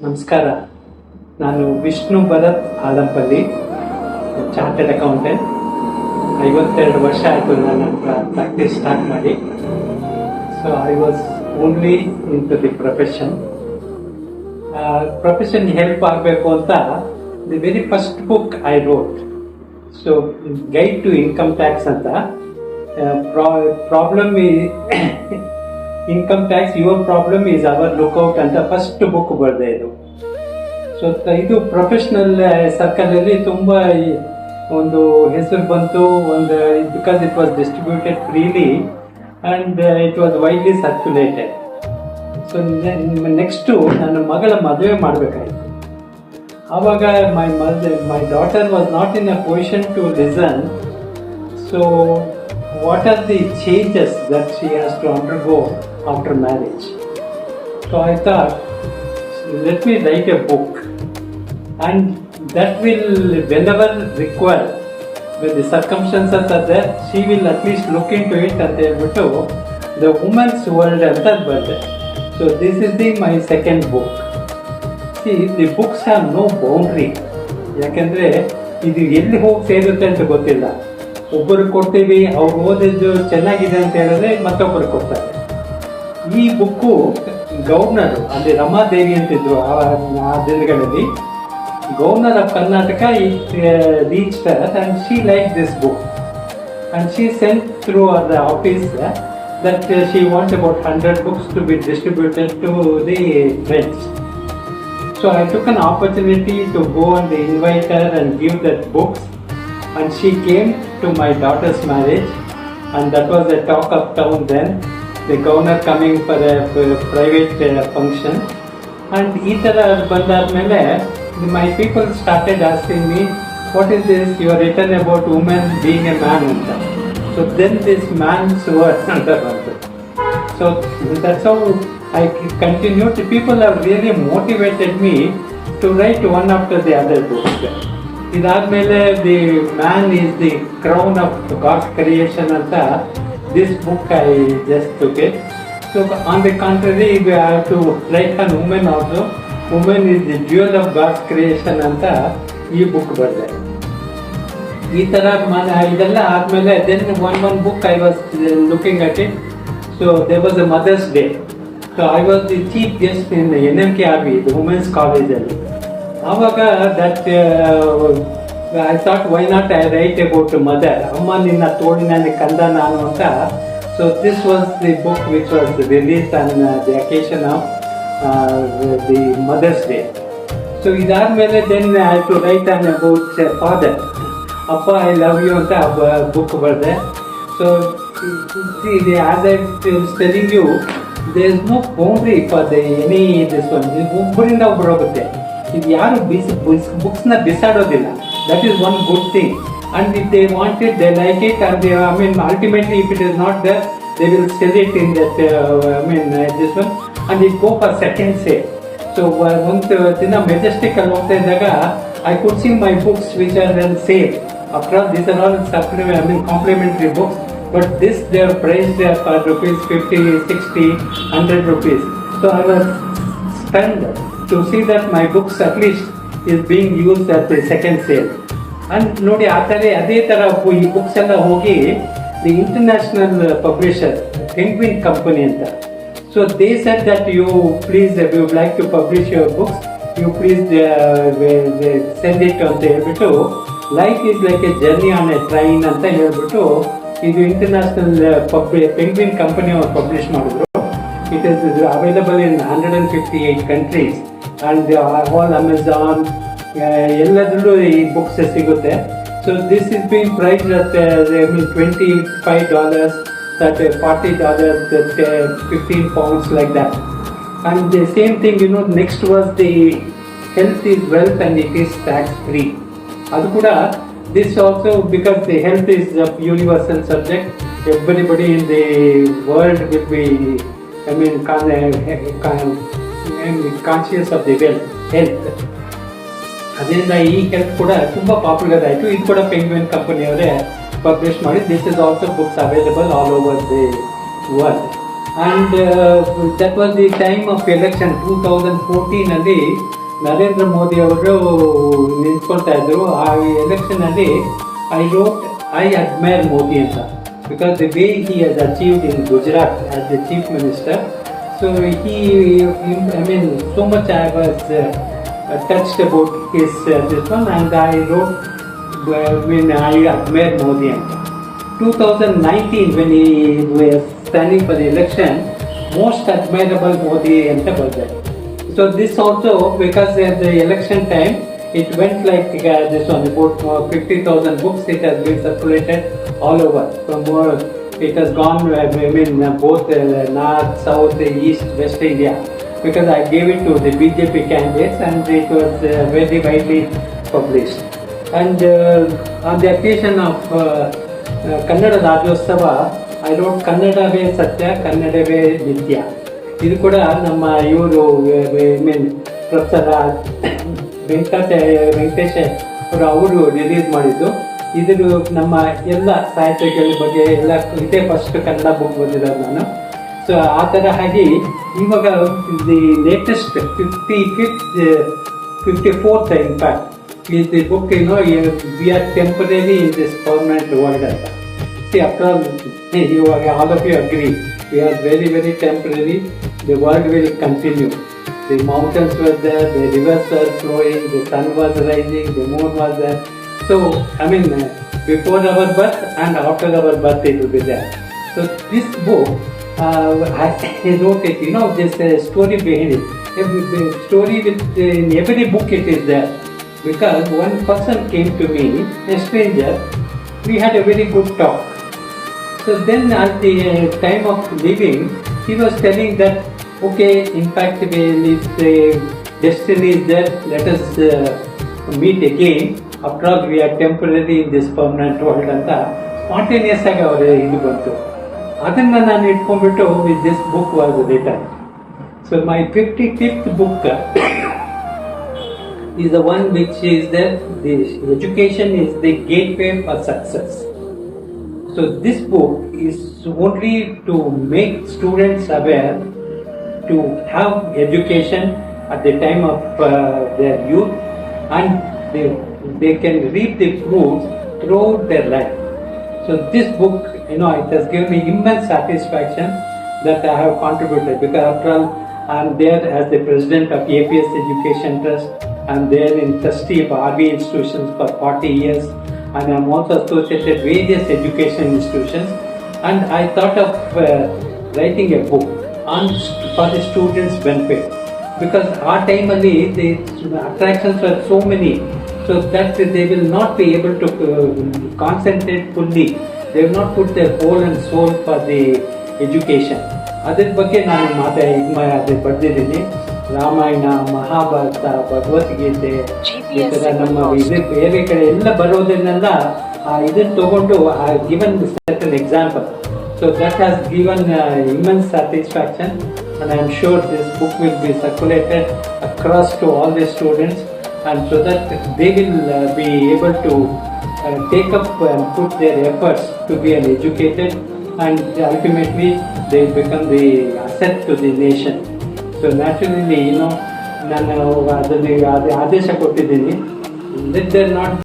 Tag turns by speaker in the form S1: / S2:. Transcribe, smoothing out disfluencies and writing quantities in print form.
S1: ನಮಸ್ಕಾರ. ನಾನು Vishnu Bharat Alampalli, chartered accountant. 52 ವರ್ಷ ಆಯಿತು ನಾನು ಪ್ರಾಕ್ಟೀಸ್ ಸ್ಟಾರ್ಟ್ ಮಾಡಿ. So I was only into the profession help ಆಗಬೇಕು ಅಂತ the very first book I wrote. So guide to income tax ಅಂತ. Problem income tax your problem is our lookout ಅಂತ first book ಬರೆದೆ ಇದು. So ಇದು professional ಸರ್ಕಲಲ್ಲಿ ತುಂಬ ಒಂದು ಹೆಸರು ಬಂತು. ಒಂದು because it was distributed freely and it was widely circulated. So next ನನ್ನ ಮಗಳ ಮದುವೆ ಮಾಡಬೇಕಾಯಿತು. ಆವಾಗ my daughter was not in a position to listen. So what are the changes that she has to undergo after marriage? So I thought, let me write a book, and that will, whenever required, when the circumstances are there, she will at least look into it and able to the woman's world and that birthday. So this is my second book. See, the books have no boundary. ಯಾಕೆಂದರೆ ಇದು ಎಲ್ಲಿ ಹೋಗಿ ಸೇರುತ್ತೆ ಅಂತ ಗೊತ್ತಿಲ್ಲ. ಒಬ್ಬರಿಗೆ ಕೊಡ್ತೀವಿ, ಅವ್ರು ಓದಿದ್ದು ಚೆನ್ನಾಗಿದೆ ಅಂತ ಹೇಳಿದ್ರೆ ಮತ್ತೊಬ್ಬರಿಗೆ ಕೊಡ್ತಾರೆ. ಈ ಬುಕ್ಕು ಗವರ್ನರು, ಅಲ್ಲಿ ರಮಾದೇವಿ ಅಂತಿದ್ರು ಆ ದಿನಗಳಲ್ಲಿ, governor of Karnataka reached her and she like this book and she sent through our office that she want about 100 books to be distributed to the French. So I took an opportunity to go and invite her and give that books. And she came to my daughter's marriage, and that was a talk of town then. The governor coming for a private function, and ಈ ಥರ ಬಂದಾದ್ಮೇಲೆ my people started asking me, what is this you are written about women being a man ಅಂತ. So then this man's word ಅಂತ ಬಂತು. So that's how I continued. People have really motivated me to write one after the other books. ಇದಾದ್ಮೇಲೆ the man is the crown of God's creation ಅಂತ this book I just took it. So on the contrary we have to write on women also. Women is the jewel of God's creation ಅಂತ ಈ book ಬರೆದೆ. ಈ ಥರ ಇದೆಲ್ಲ ಆದಮೇಲೆ then one book I was looking at it. So there was a mother's day. So I was the chief guest in NMKRV, the women's ಕಾಲೇಜಲ್ಲಿ. ಆವಾಗ that I thought, why not I write about mother. ಅಮ್ಮ ನಿನ್ನ ತೋಳಿನಲ್ಲಿ ಕಂದ ನಾನು ಅಂತ. So this was the book which was release on the occasion of the mother's day. So ಇದಾದಮೇಲೆ then I to write on about father. ಅಪ್ಪ I love you ಅಂತ book ಬರೆದೆ. So as I telling you, there is no boundary for the any this one. ಒಬ್ಬರಿಂದ ಒಬ್ಬರು ಹೋಗುತ್ತೆ. ಇದು ಯಾರು ಬುಕ್ಸ್ನ ಬಿಸಾಡೋದಿಲ್ಲ. That is one good thing. And if they want it, they like it, and ultimately if it is not there, they will sell it in that this one and it go for second sale. So ಒಂದು ದಿನ ಮೆಜೆಸ್ಟಿಕಲ್ಲಿ ಹೋಗ್ತಾ ಇದ್ದಾಗ I could see my books which are then sale. After all these are all complimentary books, but this they are priced for ₹50, ₹60, ₹100. So I was stunned to see that my books at least is being used at the second sale. And ನೋಡಿ ಅದೇ ಥರ ಈ books ಎಲ್ಲ ಹೋಗಿ the international publisher Penguin company ಅಂತ. So they said that you please you would like to publish your books, you please send it ಅಂತ ಹೇಳ್ಬಿಟ್ಟು, life is like a journey on a train ಅಂತ ಹೇಳ್ಬಿಟ್ಟು ಇದು international Penguin company ಅವ್ರು publish ಮಾಡಿದ್ರು. It is available in 158 countries and all Amazon ಎಲ್ಲದರಲ್ಲೂ ಈ books ಸಿಗುತ್ತೆ. So this is been priced at $25, that $40, that £15 like that. And the same thing, next was the health is wealth and it is tax free. ಅದು ಕೂಡ this also, because the health is a universal subject, everybody in the world will be conscious of the health. ಅದರಿಂದ ಈ health ಕೂಡ ತುಂಬ popular ಆಯಿತು. ಇದು ಕೂಡ penguin ಕಂಪನಿಯವರೇ publish ಮಾಡಿ. This is also books available all over the world. and that was the time of election 2014 ಅಲ್ಲಿ ನರೇಂದ್ರ ಮೋದಿ ಅವರು ನಿಂತ್ಕೊಳ್ತಾ ಇದ್ರು. ಆ ಎಲೆಕ್ಷನ್ ಅಲ್ಲಿ ಐ ಅಡ್ಮೈರ್ ಮೋದಿ ಅಂತ, because the way he has achieved in Gujarat as the chief minister, so so much I was touched about his this one, and I wrote when I admire Modi anta. 2019 when he was standing for the election, most admirable Modi anta barde. So this also, because at the election time it went like this one, about 50,000 books it has been circulated all over. From it has gone both north, south, east, west India, because I gave it to the BJP candidates and it was very widely published. And on the occasion of Kannada Rajyotsava, I wrote Kannadave Satya, Kannadave Nitya. ಇದು ಕೂಡ ನಮ್ಮ ಇವರು professor Venkatesh ಅವರು release ಮಾಡಿದ್ದು. ಇದು ನಮ್ಮ ಎಲ್ಲ ಸಾಹಿತ್ಯಗಳ ಬಗ್ಗೆ ಎಲ್ಲ ಇದೇ ಫಸ್ಟ್ ಕನ್ನಡ ಬುಕ್ ಬಂದಿರೋದು ನಾನು. ಸೊ ಆ ಥರ ಆಗಿ ಇವಾಗ the latest 54th in fact is the book, we are temporary in this permanent world ಅಂತ. See, after all of you agree, we are very, very temporary. The world will continue. The mountains were there, the rivers were flowing, the sun was rising, the moon was there. So, before our birth and after our birth it will be there. So, this book, I wrote it, there's a story behind it. Every story in every book it is there. Because one person came to me, a stranger, we had a very good talk. So then at the time of leaving, he was telling that, okay, in fact, if the destiny is there, let us meet again. After all, we are temporary in this permanent world ಅಂತ spontaneous ಆಗಿ ಅವರ ಇದು ಬಂತು. ಅದನ್ನು ನಾನು ಇಟ್ಕೊಂಡ್ಬಿಟ್ಟು with this book was return. So my 55th book is the one which is that the education is the gateway for success. So this book is only to make students aware to have education at the time of their youth, and they can reap the fruits throughout their life. So this book, it has given me immense satisfaction that I have contributed, because after all I am there as the president of APS Education Trust. I am there in trustee of RB institutions for 40 years, and I am also associated with various education institutions. And I thought of writing a book for the students' benefit, because our time only the attractions were so many, so that they will not be able to concentrate fully. They will not put their whole and soul for the education. ಅದ್ರ ಬಗ್ಗೆ ನಾನು ಅದು ಬರೆದಿದ್ದೀನಿ. ರಾಮಾಯಣ, ಮಹಾಭಾರತ, ಭಗವದ್ಗೀತೆ, ಈ ಥರ ನಮ್ಮ ಇದು ಬೇರೆ ಕಡೆ ಎಲ್ಲ ಬರೋದನ್ನೆಲ್ಲ ಇದನ್ನು ತಗೊಂಡು given certain example. So that has given immense satisfaction, and I am sure this book will be circulated across to all the students, and so that they will be able to take up and put their efforts to be an educated, and ultimately they become the asset to the nation. So naturally, ನಾನು ಅದನ್ನು ಆದೇಶ ಕೊಟ್ಟಿದ್ದೀನಿ, let there not